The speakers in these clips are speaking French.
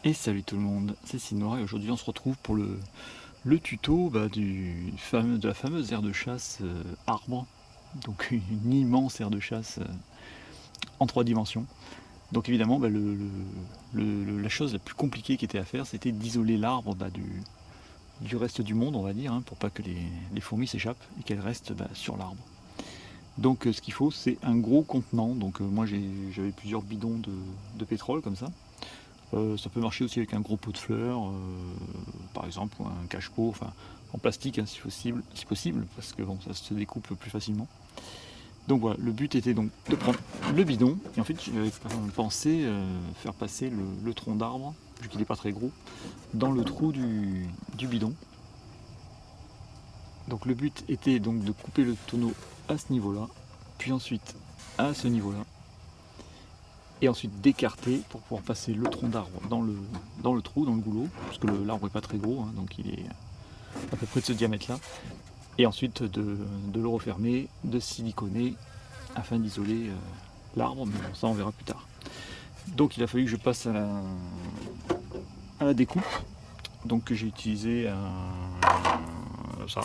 Et salut tout le monde, c'est Sinora et aujourd'hui on se retrouve pour le tuto de la fameuse aire de chasse arbre. Donc une immense aire de chasse en 3 dimensions. Donc évidemment la chose la plus compliquée qui était à faire, c'était d'isoler l'arbre du reste du monde, on va dire, pour pas que les fourmis s'échappent et qu'elles restent sur l'arbre. Donc ce qu'il faut, c'est un gros contenant. Donc moi j'avais plusieurs bidons de pétrole comme ça. Ça peut marcher aussi avec un gros pot de fleurs, par exemple, ou un cache-pot, enfin en plastique si possible, parce que bon, ça se découpe plus facilement. Donc voilà, le but était donc de prendre le bidon, et ensuite j'avais pensé faire passer le tronc d'arbre, vu qu'il n'est pas très gros, dans le trou du bidon. Donc le but était donc de couper le tonneau à ce niveau-là, puis ensuite à ce niveau-là, et ensuite d'écarter pour pouvoir passer le tronc d'arbre dans le trou, dans le goulot, parce que l'arbre n'est pas très gros, donc il est à peu près de ce diamètre-là, et ensuite de le refermer, de siliconer, afin d'isoler l'arbre, mais bon, ça on verra plus tard. Donc il a fallu que je passe à la découpe, donc j'ai utilisé ça,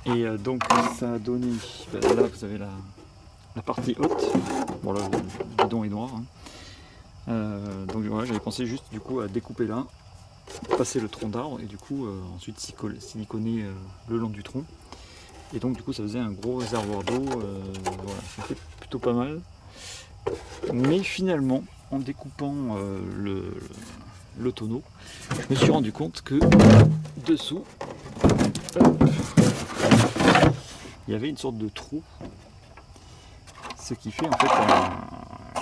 et donc ça a donné, là vous avez la partie haute. Bon là le bidon est noir, donc voilà, j'avais pensé juste du coup à découper là, passer le tronc d'arbre et du coup ensuite siliconer le long du tronc, et donc du coup ça faisait un gros réservoir d'eau. Voilà, c'était plutôt pas mal, mais finalement en découpant le tonneau, je me suis rendu compte que dessous il y avait une sorte de trou, ce qui fait en fait un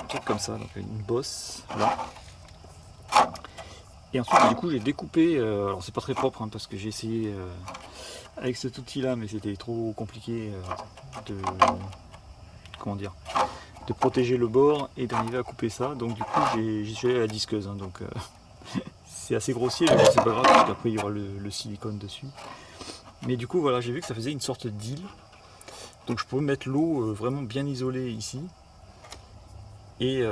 truc comme ça, donc une bosse là. Et ensuite du coup j'ai découpé, alors c'est pas très propre parce que j'ai essayé avec cet outil là, mais c'était trop compliqué de protéger le bord et d'arriver à couper ça, donc du coup j'y suis allé à la disqueuse, donc c'est assez grossier, mais c'est pas grave parce qu'après il y aura le silicone dessus. Mais du coup voilà, j'ai vu que ça faisait une sorte d'île. Donc je pouvais mettre l'eau vraiment bien isolée ici, et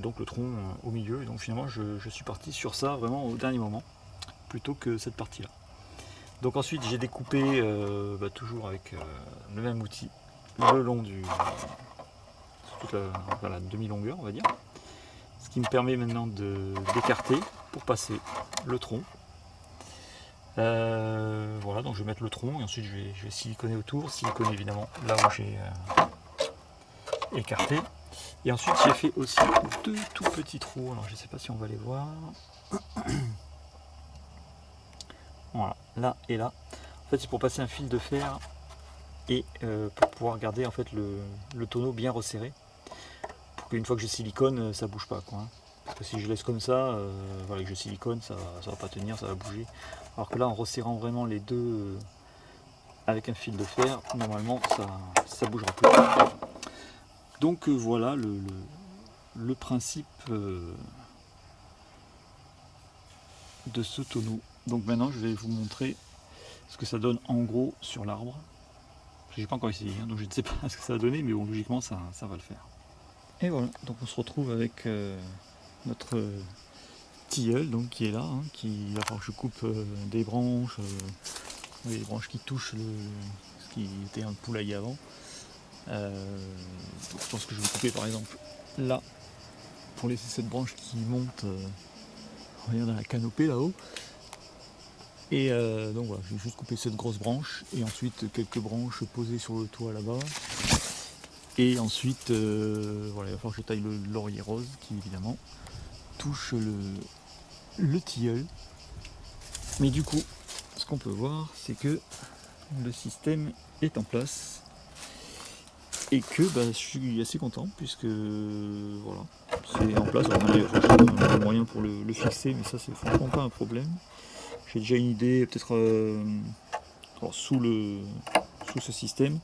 donc le tronc au milieu. Et donc finalement je suis parti sur ça vraiment au dernier moment, plutôt que cette partie là. Donc ensuite j'ai découpé toujours avec le même outil le long toute la demi-longueur, on va dire. Ce qui me permet maintenant d'écarter pour passer le tronc. Voilà, donc je vais mettre le tronc et ensuite je vais siliconer autour, siliconer évidemment là où j'ai écarté. Et ensuite j'ai fait aussi 2 tout petits trous, alors je ne sais pas si on va les voir. Voilà, là et là. En fait c'est pour passer un fil de fer et pour pouvoir garder en fait le tonneau bien resserré, pour qu'une fois que je silicone ça bouge pas quoi. Parce que si je laisse comme ça, voilà, que je silicone, ça va pas tenir, ça va bouger. Alors que là, en resserrant vraiment les deux avec un fil de fer, normalement ça bougera plus. Donc voilà le principe de ce tonneau. Donc maintenant, je vais vous montrer ce que ça donne en gros sur l'arbre. J'ai pas encore essayé, donc je ne sais pas ce que ça va donner, mais bon, logiquement ça va le faire. Et voilà, donc on se retrouve avec notre tilleul donc, qui est là, il va falloir que je coupe des branches, les branches qui touchent ce qui était un poulailler avant. Je pense que je vais couper par exemple là, pour laisser cette branche qui monte dans la canopée là-haut. Et donc voilà, je vais juste couper cette grosse branche, et ensuite quelques branches posées sur le toit là-bas. Et ensuite, voilà, il va falloir que je taille le laurier rose qui évidemment touche le tilleul. Mais du coup, ce qu'on peut voir, c'est que le système est en place et que je suis assez content, puisque voilà, c'est en place. Alors, il y a des moyens pour le fixer, mais ça c'est franchement pas un problème. J'ai déjà une idée, peut-être sous ce système.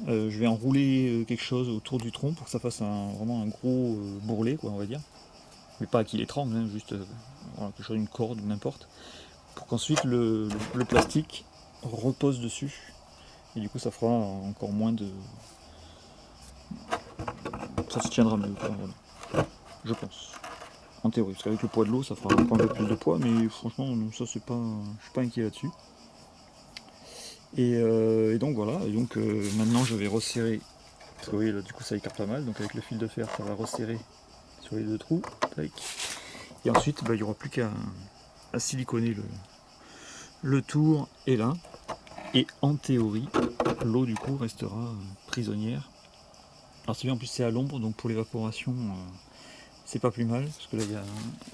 Je vais enrouler quelque chose autour du tronc pour que ça fasse vraiment un gros bourrelet, quoi, on va dire. Mais pas qu'il étrangle, juste voilà, quelque chose, une corde, n'importe. Pour qu'ensuite le plastique repose dessus. Et du coup ça fera encore moins de... Ça se tiendra mieux, quoi, voilà. Je pense. En théorie, parce qu'avec le poids de l'eau, ça fera un peu plus de poids, mais franchement, non, ça c'est pas, je suis pas inquiet là-dessus. Et donc voilà, et donc maintenant je vais resserrer, parce que oui, là, du coup ça écarte pas mal, donc avec le fil de fer, ça va resserrer sur les 2 trous. Tac. Et ensuite, il n'y aura plus qu'à siliconer le tour et là. Et en théorie, l'eau du coup restera prisonnière. Alors c'est bien, en plus c'est à l'ombre, donc pour l'évaporation, c'est pas plus mal, parce que là il y a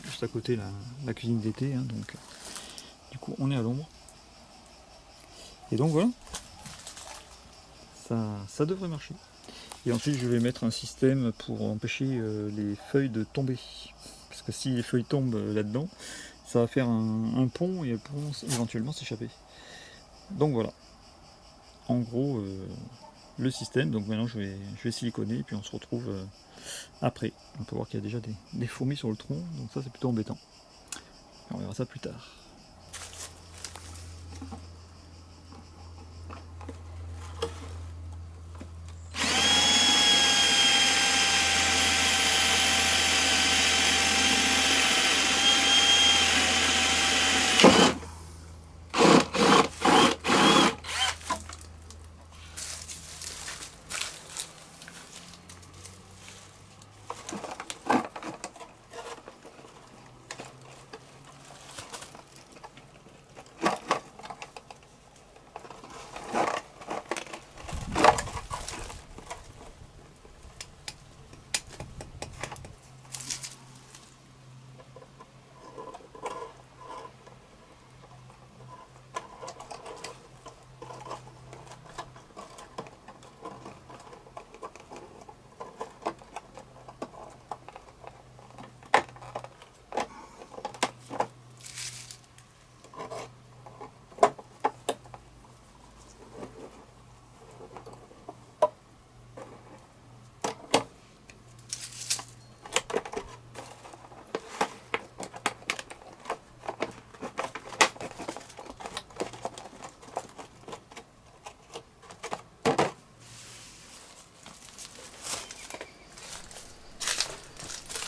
juste à côté la cuisine d'été, hein, donc du coup on est à l'ombre. Et donc voilà, ça devrait marcher. Et ensuite je vais mettre un système pour empêcher les feuilles de tomber. Parce que si les feuilles tombent là-dedans, ça va faire un pont et elles pourront éventuellement s'échapper. Donc voilà, en gros le système. Donc maintenant je vais siliconer et puis on se retrouve après. On peut voir qu'il y a déjà des fourmis sur le tronc, donc ça c'est plutôt embêtant. Et on verra ça plus tard.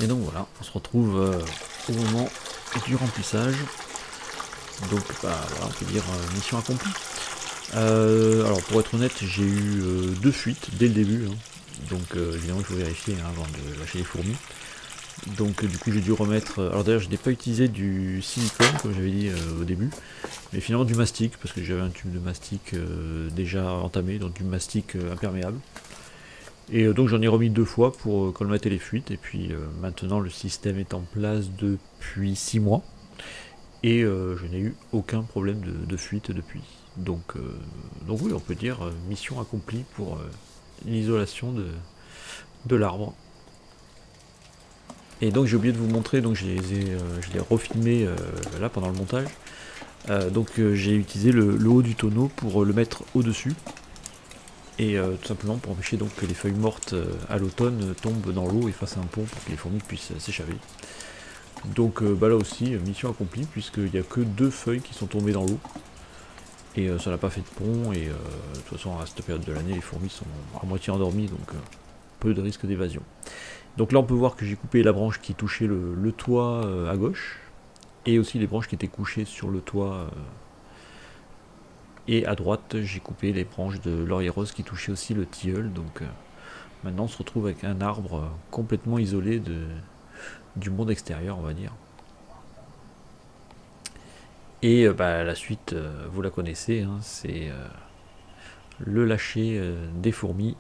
Et donc voilà, on se retrouve au moment du remplissage. Donc bah, voilà, on peut dire mission accomplie. Alors pour être honnête, j'ai eu 2 fuites dès le début. Hein. Donc évidemment il faut vérifier hein, avant de lâcher les fourmis. Donc du coup j'ai dû remettre... alors d'ailleurs je n'ai pas utilisé du silicone comme j'avais dit au début, mais finalement du mastic, parce que j'avais un tube de mastic déjà entamé, donc du mastic imperméable. Et donc j'en ai remis 2 fois pour colmater les fuites, et puis maintenant le système est en place depuis 6 mois, et je n'ai eu aucun problème de fuite depuis. Donc oui, on peut dire mission accomplie pour l'isolation de l'arbre. Et donc j'ai oublié de vous montrer, donc je l'ai refilmé là pendant le montage. Donc j'ai utilisé le haut du tonneau pour le mettre au-dessus. Et tout simplement pour empêcher donc que les feuilles mortes à l'automne tombent dans l'eau et fassent un pont pour que les fourmis puissent s'échapper. Donc bah là aussi, mission accomplie, puisqu'il n'y a que 2 feuilles qui sont tombées dans l'eau. Et ça n'a pas fait de pont, et de toute façon à cette période de l'année, les fourmis sont à moitié endormies, donc peu de risque d'évasion. Donc là on peut voir que j'ai coupé la branche qui touchait le toit à gauche, et aussi les branches qui étaient couchées sur le toit. Et à droite, j'ai coupé les branches de laurier rose qui touchaient aussi le tilleul. Donc maintenant, on se retrouve avec un arbre complètement isolé du monde extérieur, on va dire. Et bah, la suite, vous la connaissez, hein, c'est le lâcher des fourmis.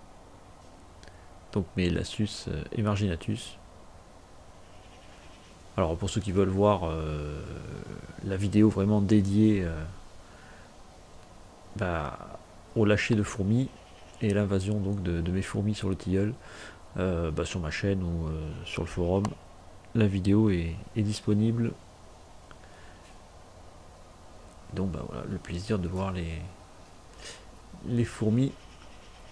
Donc Mélassus emarginatus. Alors pour ceux qui veulent voir la vidéo vraiment dédiée au lâcher de fourmis et l'invasion donc de mes fourmis sur le tilleul, sur ma chaîne ou sur le forum, la vidéo est disponible. Donc voilà, le plaisir de voir les fourmis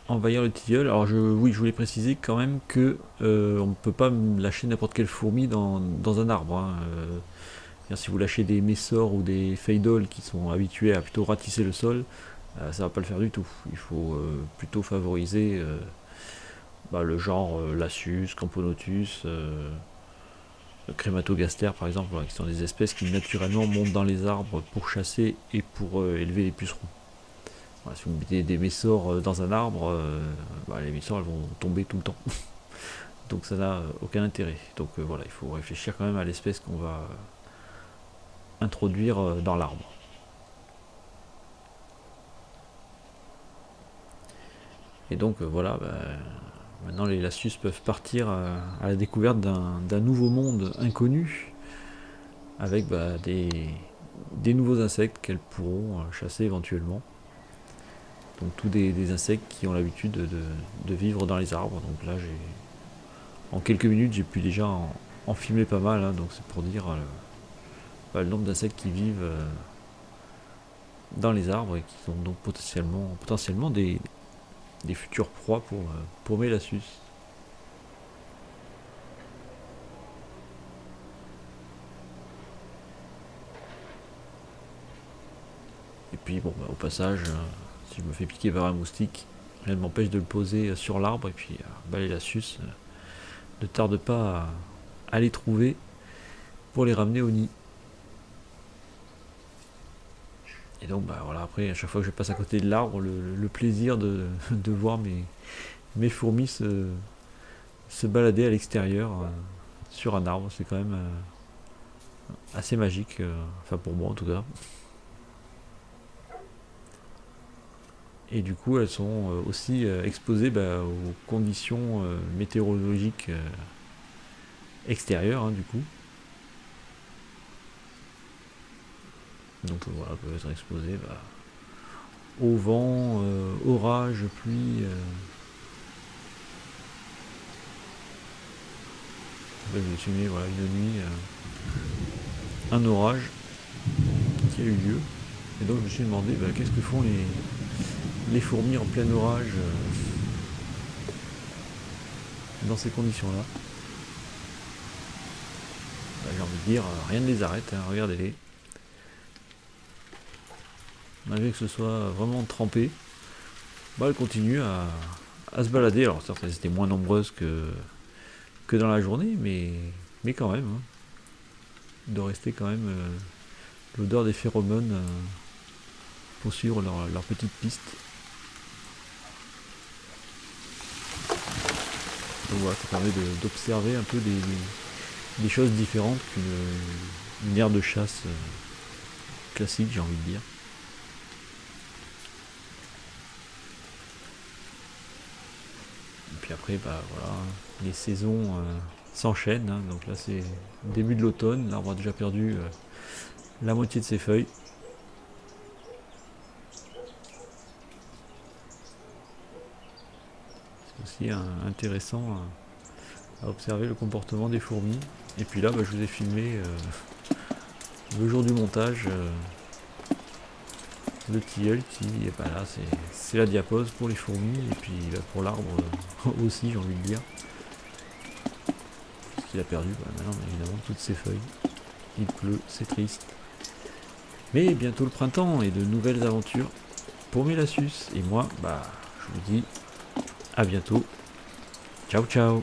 envahir le tilleul. Alors oui, je voulais préciser quand même que on ne peut pas lâcher n'importe quelle fourmi dans un arbre. Hein. Si vous lâchez des messors ou des feidoles qui sont habitués à plutôt ratisser le sol, ça va pas le faire du tout. Il faut plutôt favoriser le genre Lassus, Camponotus, le crématogaster par exemple, voilà, qui sont des espèces qui naturellement montent dans les arbres pour chasser et pour élever les pucerons. Voilà, si vous mettez des messors dans un arbre, les messors elles vont tomber tout le temps. Donc ça n'a aucun intérêt. Donc voilà, il faut réfléchir quand même à l'espèce qu'on va introduire dans l'arbre. Et donc voilà, maintenant les Lasius peuvent partir à la découverte d'un nouveau monde inconnu, avec des nouveaux insectes qu'elles pourront chasser éventuellement. Donc tous des insectes qui ont l'habitude de vivre dans les arbres. Donc là, en quelques minutes, j'ai pu déjà en filmer pas mal, hein, donc c'est pour dire le nombre d'insectes qui vivent dans les arbres et qui sont donc potentiellement des futures proies pour mes Lasius. Et puis bon, au passage, si je me fais piquer par un moustique, rien ne m'empêche de le poser sur l'arbre et puis les Lasius ne tardent pas à les trouver pour les ramener au nid. Et donc voilà, après à chaque fois que je passe à côté de l'arbre, le plaisir de voir mes fourmis se balader à l'extérieur sur un arbre, c'est quand même assez magique, enfin pour moi en tout cas. Et du coup elles sont aussi exposées aux conditions météorologiques extérieures, hein, du coup. Donc voilà, elles peuvent être exposées au vent, orage, pluie. Je me suis mis une nuit, un orage qui a eu lieu. Et donc je me suis demandé qu'est-ce que font les fourmis en plein orage dans ces conditions-là. J'ai envie de dire, rien ne les arrête, hein, regardez-les. Malgré que ce soit vraiment trempé, elles continuent à se balader. Alors certes, elles étaient moins nombreuses que dans la journée, mais quand même, hein. Il doit rester quand même l'odeur des phéromones pour suivre leur petite piste. Donc voilà, ça permet d'observer un peu des choses différentes qu'une aire de chasse classique, j'ai envie de dire. Et puis après, les saisons s'enchaînent, hein. Donc là c'est début de l'automne, l'arbre a déjà perdu la moitié de ses feuilles. C'est aussi intéressant à observer le comportement des fourmis. Et puis là je vous ai filmé le jour du montage le tilleul qui là c'est la diapose pour les fourmis et puis pour l'arbre aussi, j'ai envie de dire, puisqu'il a perdu maintenant évidemment toutes ses feuilles. Il pleut, c'est triste, mais bientôt le printemps et de nouvelles aventures pour mes Lasius. Et moi je vous dis à bientôt, ciao ciao.